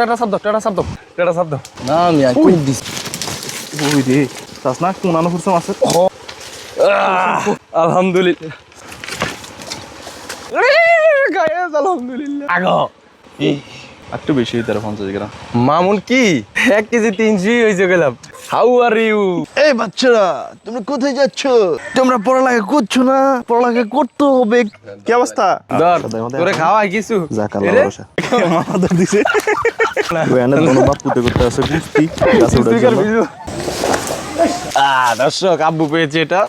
টেটা সাপ দাও না আমি কই দিস ওই রে চাস না কোনানো ফুরছে মাছের আলহামদুলিল্লাহ গায়েস আলহামদুলিল্লাহ আগো একটু বেশি 50 গ্রাম মামুন কি 1 কেজি 300 হইছে গেলাম হাউ আর ইউ এই বাচ্চারা তুমি কোথায় যাচ্ছ তোমরা পড়ালেখা করছো না পড়ালেখা করতে হবে কি অবস্থা ধর তোরে খাওয়াই কিছু জাকাল্লাহ বসা মাদর দিছে ওই আনে দোনো বাপ পুতে করতে আছে কুস্তি গাছে উড়ে জন্য দর্শক আব্বু পেয়েছে এটা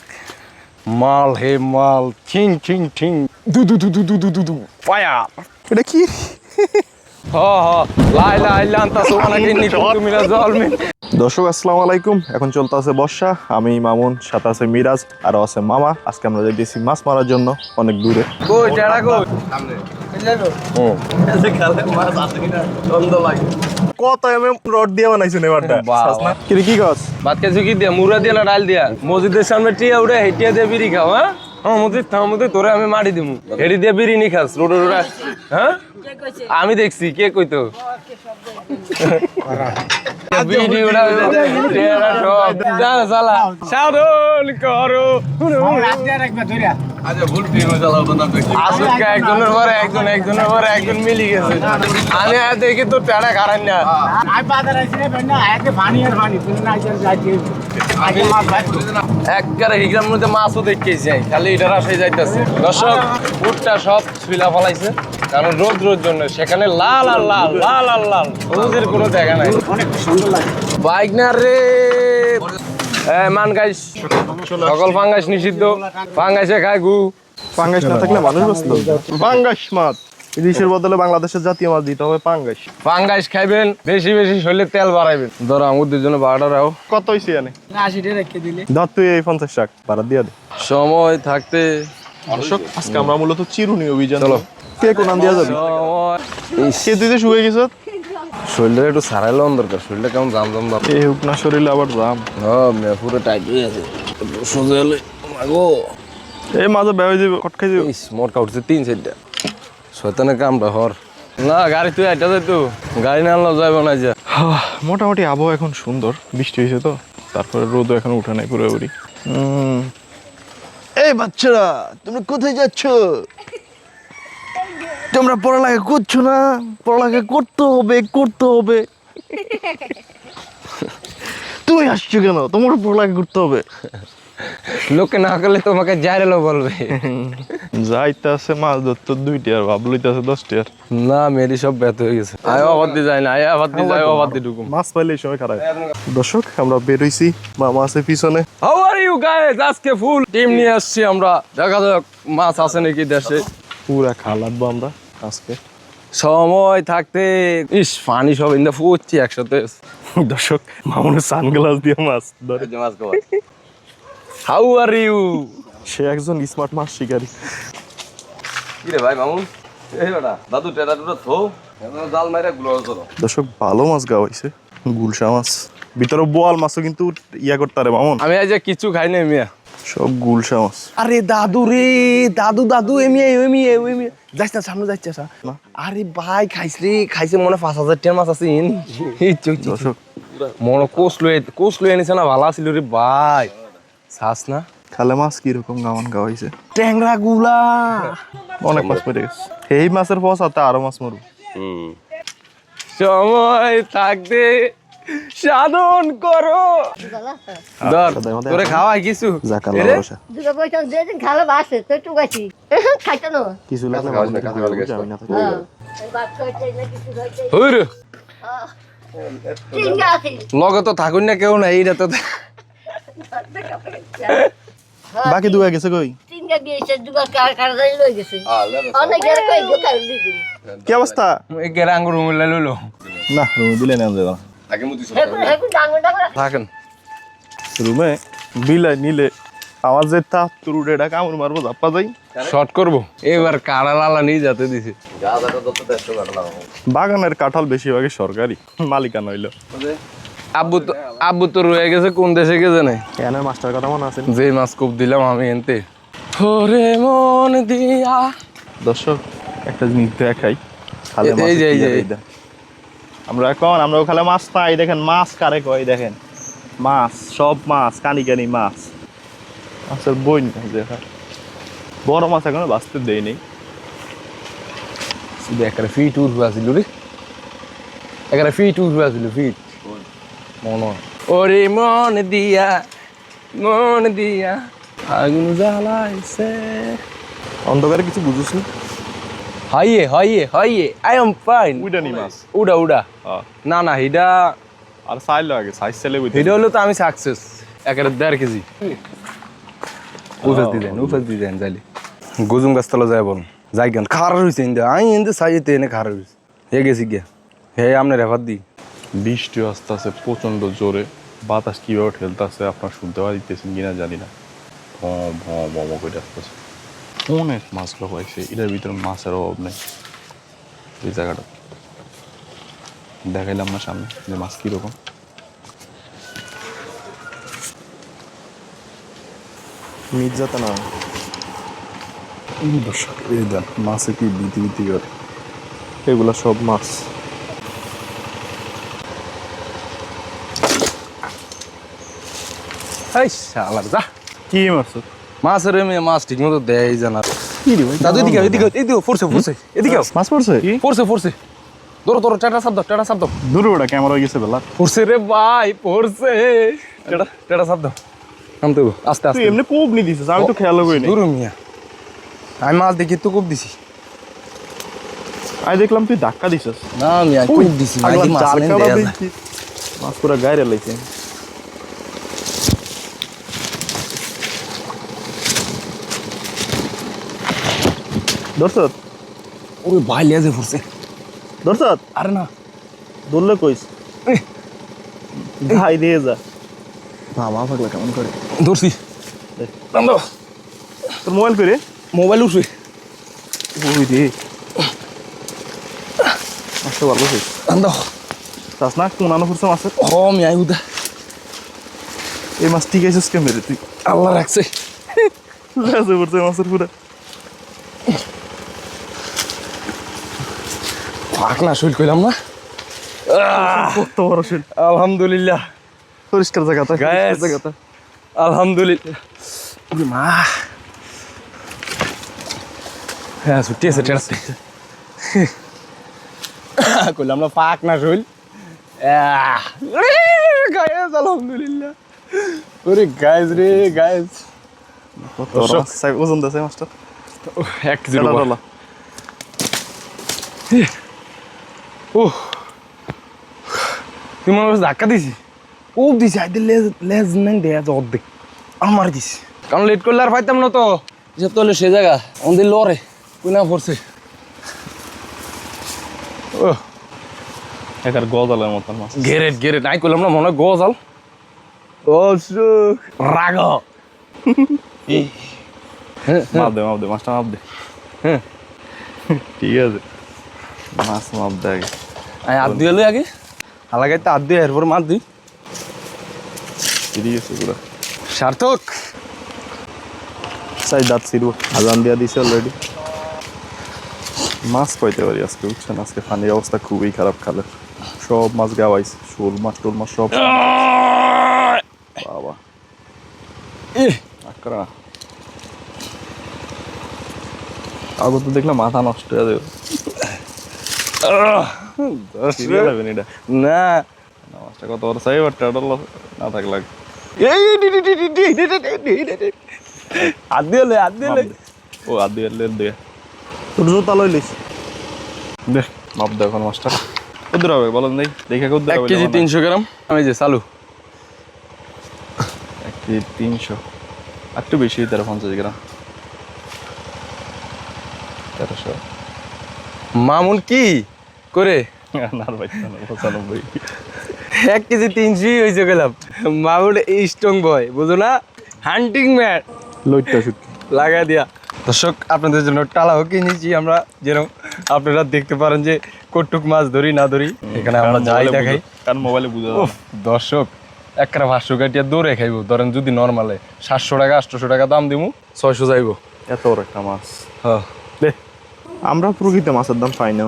মাল হে মাল ঠিং ঠিং ঠিং দু দু দু দু দু দু দু দু ফায়ার এটা কি হ হ লাই লাই লান্তা সোনাকে নি তুমি না জলমে দর্শক আসসালামু আলাইকুম এখন চলতে আছে বর্ষা আমি মামুন সাথে আছে মিরাজ আর আছে মামা আজকে আমরা যাইতেছি মাছ মারার জন্য অনেক দূরে কই টেড়া কই সামনে এসে খালে মাছ আছে কিনা দ্বন্দ্ব লাগে কত এমএম রড দিয়ে বানাইছেন এবারটা বাহ। কি কস ভাত কে ঝুঁকি দিয়া মুড়া দিয়া না ডাল দিয়া মসজিদের সামনে টিয়া উড়ে হেটিয়া দিয়ে বিড়ি খাও হ্যাঁ মসজিদ তোরে আমি মারি দিমু হেডি দিয়ে বিড়ি নি খাস রোড হ্যাঁ আমি দেখছি কে কইতো বিড়ি উড়া টিয়ারা সব যা চালা সাধন করো একজনের পরে একজন মিলি গেছে আমি দেখি তো টেড়া খারান না একবারে হিগ্রাম মধ্যে মাছও দেখেছি খালি এটার আশায় যাইতেছে দর্শক উটটা সব শুইলা ফলাইছে কারণ রোদ জন্য সেখানে লাল আর লাল লাল আর লাল হলুদের কোনো দেখা নাই অনেক সুন্দর লাগে বাইক না রে মান গাইস সকল ফাঙ্গাস নিষিদ্ধ ফাঙ্গাসে খায় গু পাঙ্গাস না থাকলে মানুষ বসতো পাঙ্গাস মাছ ইলিশের বদলে বাংলাদেশের জাতীয় মাছ দিতে হবে পাঙ্গাস ফাঙ্গাস খাইবেন বেশি বেশি শরীরে তেল বাড়াইবেন ধরো আমাদের জন্য 12টা রাও কত হইছে এনে 80 টাকা রেখে দিলে ধর তুই এই 50 টাকা ভাড়া দিয়ে দে সময় থাকতে দর্শক আজকে আমরা মূলত চিরুনি অভিযান চলো। কে কোন দিয়া যাবি কে তুই যে শুয়ে গেছ শরীরটা একটু সারাইলো দরকার শরীরটা কেমন জাম জাম ভাব এই হুক না শরীরে আবার জাম পুরো টাইট হয়ে আছে সোজা হলে মাগো এই মাঝে বেয়ে যাবে কট খাই যাবে ইস মোটকা উঠছে 3-4টা শয়তানের কামটা হর না গাড়ি তুই এটা যাই তো গাড়ি না আনলেও যাইব না যা মোটামুটি আবহাওয়া এখন সুন্দর বৃষ্টি হয়েছে তো তারপরে রোদও এখন উঠে নাই পুরোপুরি এই বাচ্চারা তুমি কোথায় যাচ্ছ তোমরা পড়ালেখা করছো না পড়ালেখা করতে হবে তুমি আসছো কেন তোমার পড়ালেখা করতে হবে লোকে না করলে তোমাকে জাইরেলো বলবে যাইতে আছে মাছ ধরতো 2টি আর ভাব লইতে আছে 10টি আর না মেরি সব ব্যথ হয়ে গেছে আয় আবার দিয়ে যায় না আয় আবার দিয়ে যায় আবার দিয়ে ঢুকুম মাছ পাইলে এই সময় খারাপ দর্শক আমরা বেরোইছি মামা আছে পিছনে হাউ আর ইউ গাইস আজকে ফুল টিম নিয়ে আসছি আমরা দেখা যাক মাছ আছে নাকি দেশে পুরা খালাবো আমরা আজকে সময় থাকতে ইস পানি সব ইন্দা ফুটছি একসাথে দর্শক মামুনের সানগ্লাস দিয়ে মাছ ধরে মাছ খাওয়া হাউ আর ইউ সে একজন স্মার্ট মাছ শিকারী কি রে ভাই মামুন এই বেটা দাদু টেটা টুটা থো জাল মাইরা গুলো করো দর্শক ভালো মাছ গাওয়া হয়েছে গুলশা মাছ ভিতরে বোয়াল মাছও কিন্তু ইয়া করতে পারে মামুন আমি আজ কিছু খাই না মিয়া সব গুলশা মাছ আরে দাদু রে দাদু এমিয়ে যাইছ না সামনে যাইছ না আরে ভাই খাইছে মনে 5000 টাকার মাছ আছে দর্শক মনে কোস লই এনেছে না ভালো ছিল রে ভাই শ্বাস না খালে মাছ কিরকম গাওয়া হয়েছে ট্যাংরা গুলা অনেক মাছ পড়ে গেছে এই মাছের পচাতে আরো মাছ মরু সময় থাকতে সাধন করো ধর তোরে খাওয়াই কিছু জাকাল্লাহ বসা দুটো পয়সা দিয়ে দিন খালো বাসে তো একটু গাছি খাইতো না কিছু লাগলে আমি না থাকি হুর তিন আছে লগে তো থাকুন না কেউ নাই এইটা তো বাকি দুয়া গেছে কই তিনটা দিয়েছে দুটো কার লই গেছে অনেক জায়গা কই গোকাল দিদি কি অবস্থা এই গেরা আঙ্গুর রুমে লইলো না রুমে দিলে না যাবে হেকু ডাঙ্গর ডাঙ্গর থাকেন রুমে বিলাই নিলে আমার যে তাপ তুরুডে এটা কামড় মারবো জাপ্পা যাই শর্ট করব এবার কাড়া লালা নিয়ে যেতে দিছে বাগানের কাঁঠাল বেশিরভাগই সরকারি মালিকানা হইলো আব্বু তো রয়ে গেছে কোন দেশে গেছে না কেন মাস্টার কথা মনে আছে যে মাছ কোপ দিলাম আমি এনতে ওরে মন দিয়া দর্শক একটা জিনিস দেখাই খালে এই যে, এই যে। আমরা ওখানে মাছ পাই, দেখেন মাছ কারে কয়, দেখেন মাছ, সব মাছ, কানি কানি মাছ, মাছের বই দেখা। বড় মাছ এখনো বাঁচতে দেয়নি। শুধু একটা ফিট উঠবে আসিল রে, একটা ফিট উঠবে আসিল, ফিট মন ওরে মন দিয়া আগুন জ্বালাইছে। অন্ধকারে কিছু বুঝিস না? হাইয়ে আই এম ফাইন। উইডা নি মাছ। উড়া হ্যাঁ। না হিডা আর সাইল লাগে, সাইজ সেলে বুঝতে। হিডা হলো তো আমি সাকসেস। একটা 1.5 কেজি উফেস দিতেন যাইলে গুজুম গাছতলা যায় বল যাই গান খারাপ হয়েছে ইন্দা আই ইন্দা সাইতে এনে খারাপ হয়েছে হে গেছি গিয়া হে আমনে রেফার দি। বৃষ্টি আসতে আছে প্রচন্ড জোরে, বাতাস কিভাবে ঠেলতেছে আপনার শুনতে পাইতেছেন কিনা জানি না। ভম করে আসতেছে, অনেক মাছগুলো পাইছে, এটার ভিতরে মাছের অভাব নেই। এই জায়গাটা দেখাইলাম না সামনে যে মাছ কিরকম। মির্জাতা না দর্শক, এই দেন মাছে কি বিতি করে, এগুলা সব মাছ। এই শালার যা কি মাছ? মাছের মাছ ঠিক মতো দেয় জানা দাদু এদিকে ফোরছে এদিকে মাছ পড়ছে কি? ফোরছে ধরো টাটা শব্দ দূরে ওটা ক্যামেরা হয়ে গেছে বেলা। ফোরছে রে ভাই ফোরছে টাটা শব্দ নাম তো আস্তে তুই এমনি কোপ নি দিছিস, আমি তো খেয়াল করিনি। দূর মিয়া আমি মাছ দেখি তো খুব দিছি। আমি দেখলাম তুই ধাক্কা দিছিস। না মিয়া খুব দিছি মাছ পুরা গায়ে লাইছে। দর্শক ওরে ভাই লেজে ফোরছে দর্শক, আরে না ধরলে কইস ভাই দিয়ে যা। মামা পাগলা কেমন করে ধরছি তোর মোবাইল করে মোবাইল উঠছে ওই রে মাছটা ভালো হয়েছে। চাস না কোন আনো করছে মাছের? হ মিয়া উদা এই মাছ ঠিক আছে মেরে তুই আল্লাহ রাখছে লেজে পড়ছে মাছের পুরা। ফাঁক না শৈল কইলাম না কত বড় শীল, আলহামদুলিল্লাহ পরিষ্কার জায়গাটা Guys. জায়গাটা। আলহামদুলিল্লাহ মা হ্যাঁ ছুটি আছে টেরাতে কইলাম না ফাঁক না শৈল গায়েস আলহামদুলিল্লাহ ওরে গায়েস রে গায়েস কত বড় মাছ, ওজন দেছে মাছটা 1 কেজি ডলা। তুই মনে করছিস ধাক্কা দিছি ও দিছি আইতে লেজ নেন দেয়া অর্ধেক আমার দিছি কারণ লেট করলে আর পাইতাম না তো এসব তো হলে সে জায়গা আমাদের লড়ে কই না পড়ছে ও একার গজালের মতন মাছ। গেরেট নাই করলাম না মনে হয় গজাল ও রাগ মাপ দে মাছটা মাপ দে। হ্যাঁ ঠিক আছে মাছ মাপ দে আগে। হাত দিয়ে লই আগে হালাগাইতে হাত দিয়ে এরপর মাছ দিই ঠিক আছে পুরা সার্থক চাই দাঁত ছিড়ব, আজান দিয়া দিছে অলরেডি। মাছ পাইতে পারি আজকে, বুঝছেন আজকে পানির অবস্থা খুবই খারাপ। খালে সব মাছ গাওয়াইছে, শোল মাছ টোল মাছ সব। বাবা আকরা আগে তো দেখলাম মাথা নষ্ট হয়ে যাবে। সিরিয়াল হবে না এটা না মাছটা কত বড় চাই বাট টাডল না থাকলে হাত দিয়ে লই ও হাত দিয়ে দে তোর জুতা লইলিস দেখ মাপ দে এখন মাছটা কত হবে বলেন নেই দেখে কত 1 কেজি 300 গ্রাম আমি যে চালু 1 কেজি 300 একটু বেশি 50 গ্রাম 1300 মামুন কি করে না ভাই 95 1 কেজি 300 হয়েছে গেলাম মামুন স্ট্রং বয় বুঝো না হান্টিং ম্যান লইটা শুটকি লাগা দিয়া দর্শক আপনাদের জন্য টালাও কিনেছি আমরা যেন আপনারা দেখতে পারেন যে কটুক মাছ ধরি না ধরি এখানে আমরা যাই দেখাই কারণ মোবাইলে বুঝা যাবে না। দর্শক একটা 500 কাটিয়া দৌড়ে খাইবো ধরেন যদি নর্মালে 700 টাকা 800 টাকা দাম দিমু 600 যাইবো এত বড় একটা মাছ হ্যাঁ দে আমরা প্রকৃত মাছের দাম পাই না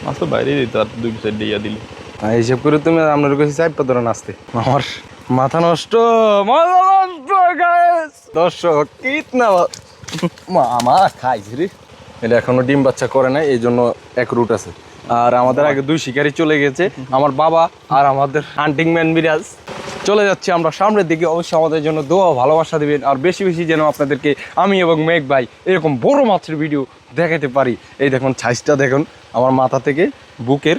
মাছ তো বাইরেই দিত আর 2 সাইড দিয়ে দিলি। হিসাব করে তুমি আপনার কাছে চাই পাতর নাচতে আমার মাথা নষ্ট guys। দর্শক কিতনা মামা খাইছি রে। এটা এখনো ডিম বাচ্চা করে নাই, এই জন্য এক রুট আছে। আর আমাদের আগে 2 শিকারি চলে গেছে, আমার বাবা আর আমাদের হান্টিং ম্যান মিরাজ। চলে যাচ্ছি আমরা সামনের দিকে। অবশ্যই আমাদের জন্য দোয়া ভালোবাসা দিবেন, আর বেশি বেশি যেন আপনাদেরকে আমি এবং মেঘ ভাই এরকম বড় মাছের ভিডিও দেখাতে পারি। এই দেখুন সাইজটা দেখুন আমার মাথা থেকে বুকের।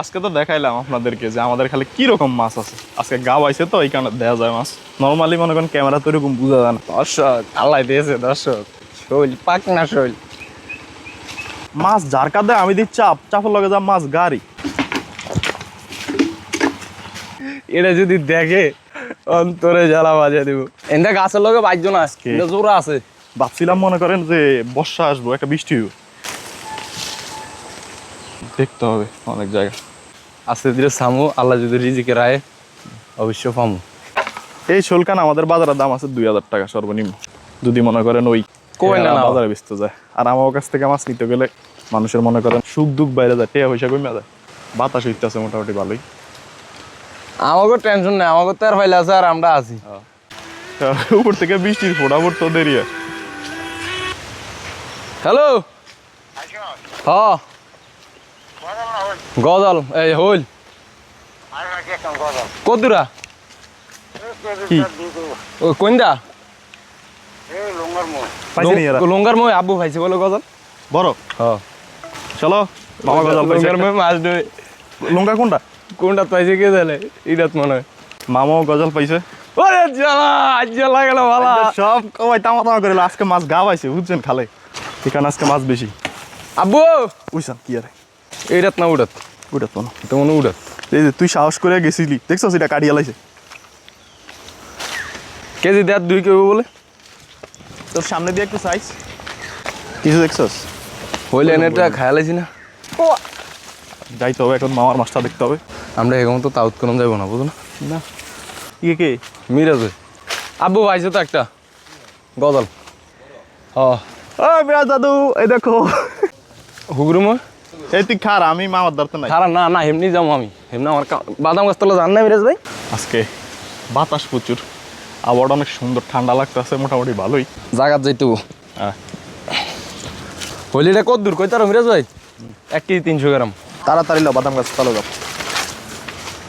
আজকে তো দেখাইলাম আপনাদেরকে যে আমাদের খালি কিরকম মাছ আছে। আজকে গাব আইছে তো এই কারণে দেওয়া যায় মাছ। নর্মালি মনে করেন ক্যামেরা তো এরকম বোঝা যায় না। দর্শক আল্লাহ দিয়েছে, দর্শক শৈল পাক না শৈল মাছ যার কাঁধে আমি দিই চাপের লগে যা মাছ গাড়ি। এটা যদি দেখে অন্তরে জ্বালা বাজে দিব। এটা গাছের লগে বাইজন আজকে জোড়া আছে। ভাবছিলাম মনে করেন যে বর্ষা আসবো, একটা বৃষ্টি হইব, দেখতে হবে অনেক জায়গা। আস্তে ধীরে সামু, আল্লাহ যদি রিজিকে রায় অবশ্য পামু। এই শোলকান আমাদের বাজারের দাম আছে 2000 টাকা সর্বনিম্ন, যদি মনে করেন ওই কই না বাজারে বেচতে যায়। আর আমার কাছ থেকে মাছ নিতে গেলে মানুষের মনে করেন সুখ দুঃখ বাইরে যায়, টেয়া পয়সা কমে যায়। বাতাস হইতেছে মোটামুটি ভালোই। আমাকে টেনশন নেই, আমাকে তো আর ফাইলে আছে আর আমরা আছি। উপর থেকে বৃষ্টির ফোঁটা পড়তো দেরি। হ্যালো হ গজল এই হইল কদুরা কি ও কোনটা পাইছেন এরা? লঙ্গার মই আব্বু খাইছে বলে গজল বড় হ্যাঁ। চলো মামা গজাল পাইছে লঙ্গার মই মাছ ধরে। লঙ্কা কোনটা কোনটা পাইছে কে জানে, ইরাত মনে হয়। মামাও গজাল পাইছে। ওরে জ্বালা আজ জ্বালা গেল ভালা। সব কমাই তামা তামা করে আজকে মাছ গা পাইছে বুঝছেন খালে, এখানে আজকে মাছ বেশি। আব্বু বুঝছেন কি আরে ইরাত না উড়াত, ওটা তো না। তো মনে উড়াত। এই যে তুই সাহস করে গেছিলি দেখছো সেটা কাটিয়ে লাইছে। কেজি দেড় 2 কেউ বলে তোর সামনে দিয়ে একটু সাইজ কিছু দেখছস হইলে এনেটা খায়ালাইছি না। যাইতে হবে এখন, মামার মাছটা দেখতে হবে। আমরা এখন তো তাউত করম যাবো না, বুঝো না। না ইয়ে কে মিরাজ আব্বু পাইছে তো একটা গজল। হ ও বিরাজ দাদু এই দেখো। হুগরু মই এই তুই খার, আমি মামার ধরতে নাই। খারাপ না না এমনি যাবো আমি, এমনি আমার বাদাম গাছতলা জান না মিরাজ ভাই। আজকে বাতাস প্রচুর, আবহাওয়াটা অনেক সুন্দর, ঠান্ডা লাগতেছে মোটামুটি ভালোই। জাগাত যাইতো হ্যাঁ হলিটা কত দূর কই তার মিরাজ ভাই? 1 কেজি 300 গ্রাম। তাড়াতাড়ি লো, বাদাম গাছ চালো যাও।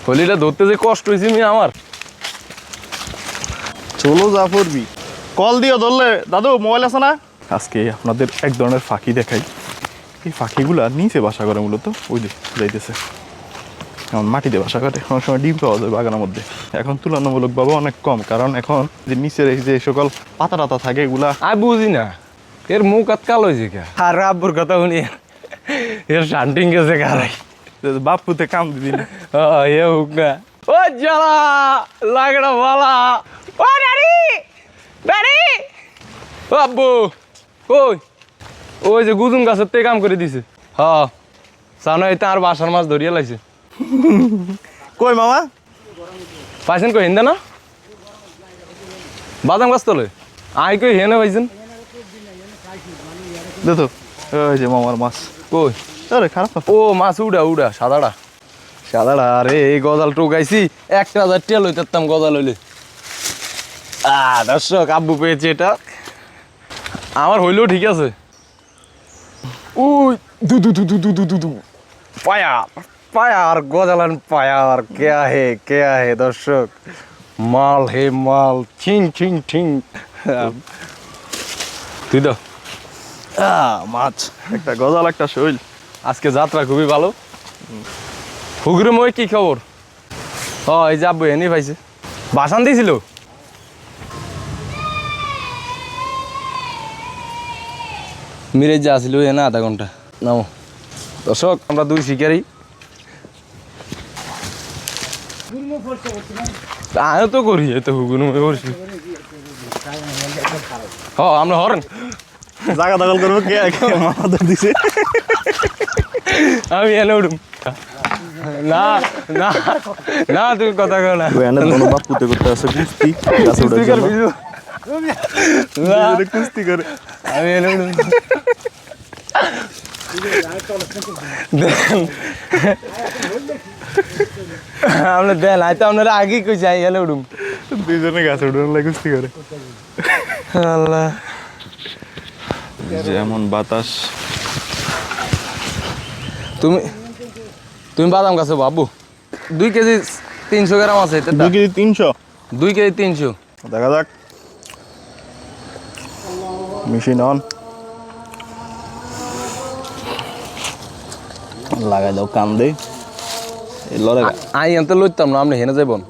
হলিটা ধরতে যে কষ্ট হয়েছে মি আমার। চলো যা পড়বি, কল দিও ধরলে। দাদু মোবাইল আছে না? আজকে আপনাদের এক ধরনের ফাঁকি দেখাই। এই ফাঁকিগুলা নিচে বাসা করে মূলত, ওই যে যাইতেছে এখন মাটিতে বাসা করে। অনেক সময় ডিম পাওয়া যায় বাগানের মধ্যে, এখন তুলনামূলকভাবে অনেক কম, কারণ এখন যে নিচের এই যে সকল পাতা টাতা থাকে এগুলা আমি বুঝি না এর মুখ আতকাল হয়েছে কে। আর আব্বুর কথা শুনি এর শান্টিং গেছে কারাই। বাপুতে কাম দিবি না। এ হোক না। ও জ্বালা লাগড়া ভালা। ও ডাড়ি ডাড়ি ও আব্বু ওই ওই যে গুজুম গাছের তে কাম করে দিছে। হ্যাঁ সানো এটা আর বাসার মাছ ধরিয়া লাইছে। কই মামা পাইছেন কই হিন্দা না বাদাম গাছ তলে আই কই হেনে পাইছেন দেখো ওই যে মামার মাছ। কই আরে খারাপ না। ও মাছ উড়া উড়া সাদাড়া সাদাড়া। আরে এই গজাল টোকাইছি 1000 টাকা লইতাম গজাল হইলে। দর্শক আব্বু পেয়েছে এটা, আমার হইলেও ঠিক আছে। উই দু দু দু দু দু দু দু দু পায়ার পায়ার গজালান পায়ার কে হে দর্শক মাল হে মাল চিং চিং চিং। তুই তো মাছ একটা গজাল একটা শৈল। আজকে যাত্রা খুবই ভালো। হুগরে মই কি খবর? এই যে আব্বু এনে পাইছে বাসান দিয়েছিল। মিরাজ যা আসিল এনে আধা ঘন্টা নাও। দর্শক আমরা 2 শিকারি, আমিও তো করি তো হুগুর মই করছি। আমরা হরেন জায়গা দখল করবো কে মামা ধর দিছে। আমি এনে উঠুম না না না তুমি কথা কও না। এনে কোনো বাপ পুতে করতে আছে কুস্তি গাছে উঠে কুস্তি করবি কুস্তি করে আমি এনে উঠুম। আপনি দেন আইতে আপনারা আগে কই যাই গেলে উঠুম দুইজনে গাছে উঠে লাগুস্তি করে আল্লাহ যেমন বাতাস। তুমি তুমি বাদাম গাছে বাবু 2 কেজি 300 গ্রাম আছে এটা 2 কেজি 300, 2 কেজি 300 দেখা যাক। মেশিন অন, লাগাই দাও কাম দেই এই লড়ে আই আনতে লইতাম না আপনি হেনে যাইবন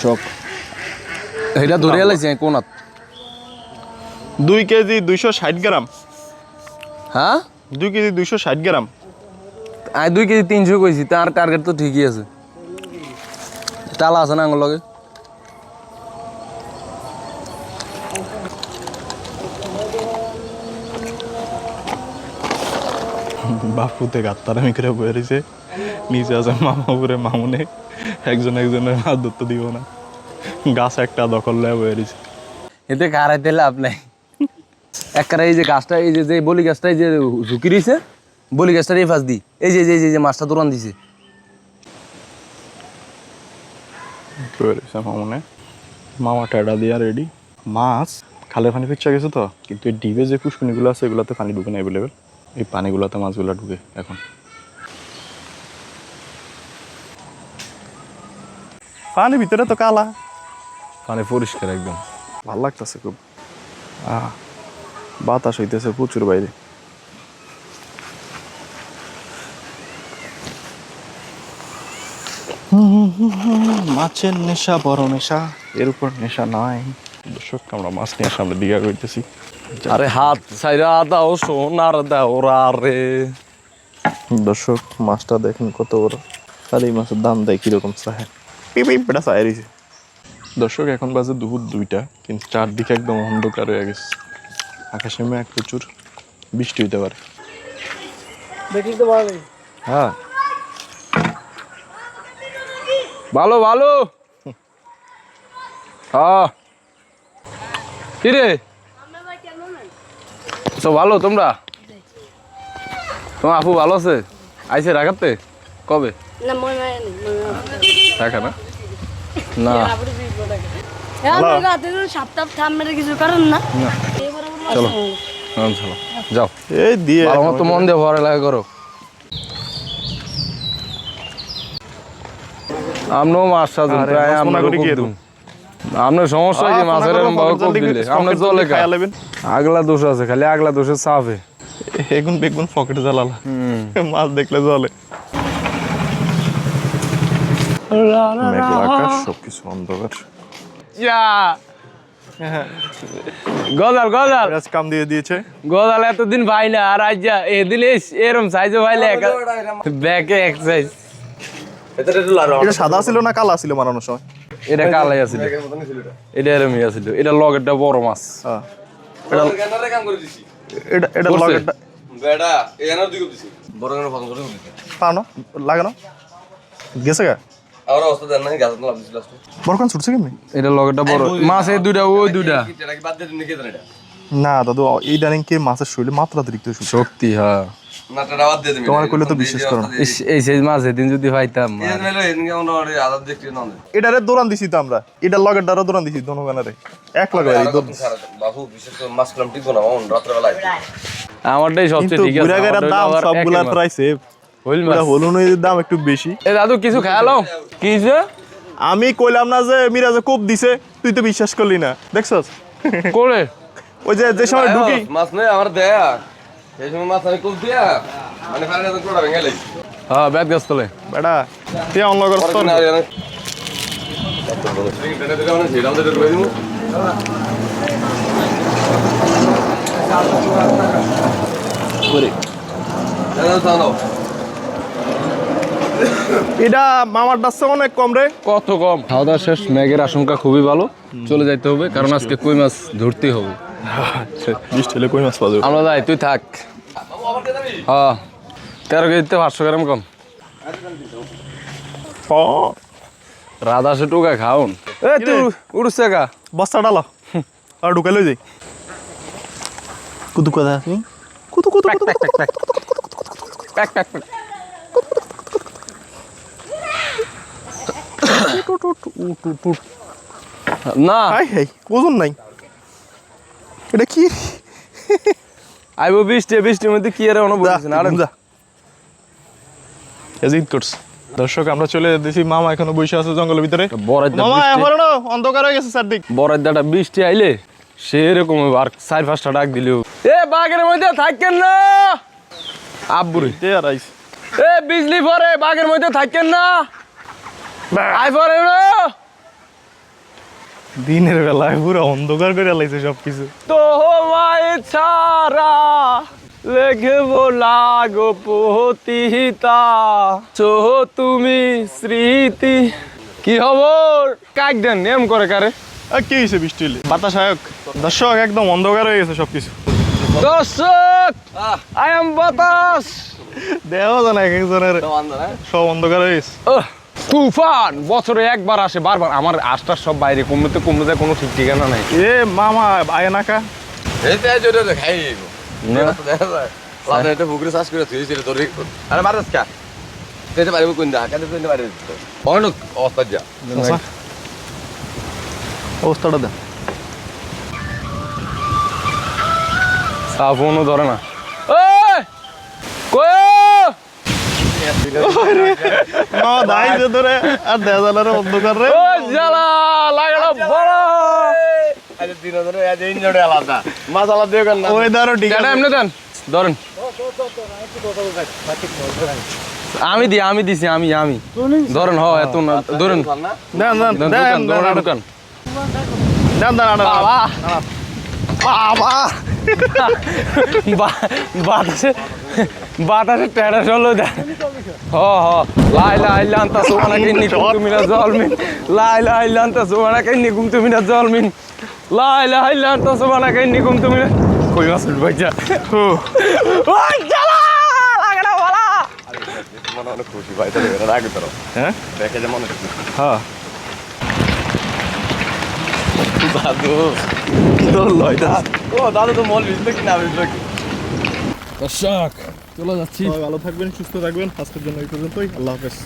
শক। এটা ধরে লাইছি কোনাত 2 কেজি 260 গ্রাম, হ্যাঁ 2 কেজি 260 গ্রাম। আই 2 কেজি 300 কইছি তার টার্গেট তো ঠিকই আছে তালা আছে না আঙ্গুল লগে বাপুতে গাত্তারামি করে বয়ে রয়েছে, নিচে আছে মামা উপরে মামুনে, একজনের হাত ধরতে দিব না, গাছ একটা দখল লয়ে বয়ে রয়েছে। এতে কারাইতে লাভ নাই একবারে এই যে গাছটা এই যে বলি গাছটা এই যে ঝুঁকি রয়েছে বলি গাছটার এই ফাঁস দি এই যে এই যে মাছটা দৌড়ান দিছে বয়ে রয়েছে মামুনে, মামা টেডা দিয়া রেডি। মাছ খালে পানি ফিরছে গেছে তো, কিন্তু এই ডিবে যে পুষ্কুনিগুলো আছে এগুলোতে পানি ঢুকে না অ্যাভেলেবেল, এই পানিগুলোতে মাছগুলো ঢুকে এখন। পানি ভিতরে তো কালা, পানি পরিষ্কার একদম ভাল লাগতেছে খুব। বাতাস হইতেছে প্রচুর বাইরে। মাছের নেশা বড় নেশা, এর উপর নেশা নাই। দর্শক আমরা মাছ নিয়ে সামনে দিঘা করতেছি। আরে হাত ছাইরা দাও সোনার দাও রে দর্শক মাছটা দেখেন কত বড়, আর এই মাছের দাম দেয় কিরকম চাহে পিপিটা চাই রয়েছে। দর্শক এখন বাজে দুপুর 2টা, কিন্তু চারদিকে একদম অন্ধকার হয়ে গেছে, আকাশে মেঘ প্রচুর, বৃষ্টি হইতে পারে। হ্যাঁ ভালো ভালো হ্যাঁ কিরে সব ভালো তোমরা? তোমার আপু ভালো আছে? আইসে রাখাতে কবে? না মনে নাই রাখা না না সপ্তাহ থামের কিছু কারণ না চলো চলো যাও এই দিয়ে ভালো মতো মন দিয়ে ভরে লাগা করো। আমরাও মাছ সাজুন আরে, প্রায় মাছ আমরা মনে করি কি খুব আপনার সমস্যা কি মাছের এরকম ভাবে কোপ দিলে আপনার জলে আগলা দোষ আছে, খালি আগলা দোষের চাপে এগুন বেগুন পকেটে জ্বালালা, মাছ দেখলে জলে। মেঘলা আকাশ, সবকিছু অন্ধকার। গজাল গজাল আজ কাম দিয়ে দিয়েছে। গজাল এতদিন ভাই না আর আজ যা এদিন এরম সাইজে ভাইলে ব্যাকে এক সাইজ। এটা সাদা ছিল না কালা ছিল মারানোর সময়? এটা কালাই আছিল, এটা এরমই আছিল, এটা লগেরটা বড় মাছ। এটা এটা লগেরটা পানো লাগানো গেছে গা বরখান ছুটছে কেমনি? এটা লগেরটা বড় মাছ, এই দুইটা ওই দুইটা না দাদু, এই ডাইনিং কে মাছের শরীরে মাত্রাতিরিক্ত শক্তি। হ্যাঁ তোমার কইলে তো বিশ্বাস করো না। এই সাইজ মাছ এদিন যদি পাইতাম। এটারে দৌড়ান দিছি তো আমরা, এটা লগের দ্বারা দৌড়ান দিছি দনগানারে এক লগে আমারটাই সবচেয়ে ঠিক আছে। বুড়াগাড়ার দাম সবগুলার প্রায় সেম, হইল মাছ হলুনের দাম একটু বেশি। এ দাদু কিছু খেয়ালো কি যে আমি কইলাম না যে মিরাজে কোপ দিছে, তুই তো বিশ্বাস করলি না, দেখছস করে ওই যে সময় ঢুকি মাছ নেই আমার দেয়া এই সময় মাছ আমি কোপ দিয়া মানে ফারে তো কোড়া ভেঙে লাগি। হ্যাঁ ব্যাট গাছ তলে বেটা তুই অন লগর তোর এটা মামার ডাচ্ছে অনেক কম রে। কত কম? খাওয়া দাওয়া শেষ, মেঘের আশঙ্কা খুবই ভালো, চলে যাইতে হবে কারণ আজকে কই মাছ ধরতেই হবে। বৃষ্টি হলে কই মাছ পাওয়া যাবে। আমরা যাই, তুই থাক। হ্যাঁ 13 কেজিতে 500 গ্রাম কম। রাধা সে টুকা খাওন। এ তুই উড়ছে কা বস্তা ডালো আর ঢুকাই লই যাই। কুতু কথা শুনি কুতু কুতু প্যাক প্যাক প্যাক প্যাক প্যাক প্যাক প্যাক না হাই হাই ওজন নাই এটা কি আইবো বৃষ্টির মধ্যে কি আর অনুভব হচ্ছে না যা এজিট করছে দর্শক আমরা চলে যেতেছি মামা এখনো বসে আছে জঙ্গলের ভিতরে মামা বরাদ্দ এখন অন্ধকার হয়ে গেছে চারদিক বরাদ্দাটা বৃষ্টি আইলে সেরকম আর 4-5টা ডাক দিলেও এ বাগের মধ্যে থাকেন না আব্বুরে আর আইস এ বিজলি পরে বাগের মধ্যে থাকেন না আই পরে না দিনের বেলায় পুরো অন্ধকার করে লাইছে সবকিছু তো মায় ছাড়া লেখবো লাগো পতিতা চো তুমি স্মৃতি কি খবর কাক দেন নেম করে কারে আর কি হয়েছে বৃষ্টি হলে বাতাস আয়ক দর্শক একদম অন্ধকার হয়ে গেছে সবকিছু দর্শক আই এম বাতাস দেওয়া যায় না এক একজনের সব অন্ধকার হয়ে গেছে তুফান বছরে একবার আসে বারবার আমার আশটার সব বাইরে কমতে কোনো ঠিক ঠিকানা নাই এ মামা আয় নাকা অবস্থাটা দেন ফোনও ধরে না ওই কই মামা দাইছে ধরে আর দেওয়া যায় না অন্ধকার রে ও জ্বালা লাগালো বড় ওই ধরো ঠিক এটা আছে এমনি দেন ধরেন আমি দিছি আমি ধরেন এত না ধরেন দেন দেন দেন দেন দোকান দেন দেন বাবা বাবা বাতাসে টেরা চলো দেন লাই লান্তা সোনা কিন্নি কুমতুমিনা জলমিন লাই লান্তা সোনা কিন্নি কুমতুমিনা জলমিন লাই লান্তা সোনা কিন্নি কুমতুমিনা কই মাছ ভাইজা ওই জ্বালা লাগা বলা মনে অনেক খুশি ভাই তাহলে এটা রাখি তোর হ্যাঁ দেখে যে মনে হ্যাঁ দাদু তোর লয়টা ও দাদু তো মল বিজলো কি না বিজলো কি দর্শক চলে যাচ্ছি ভালো থাকবেন সুস্থ থাকবেন আজকের জন্য এই পর্যন্তই আল্লাহ হাফেজ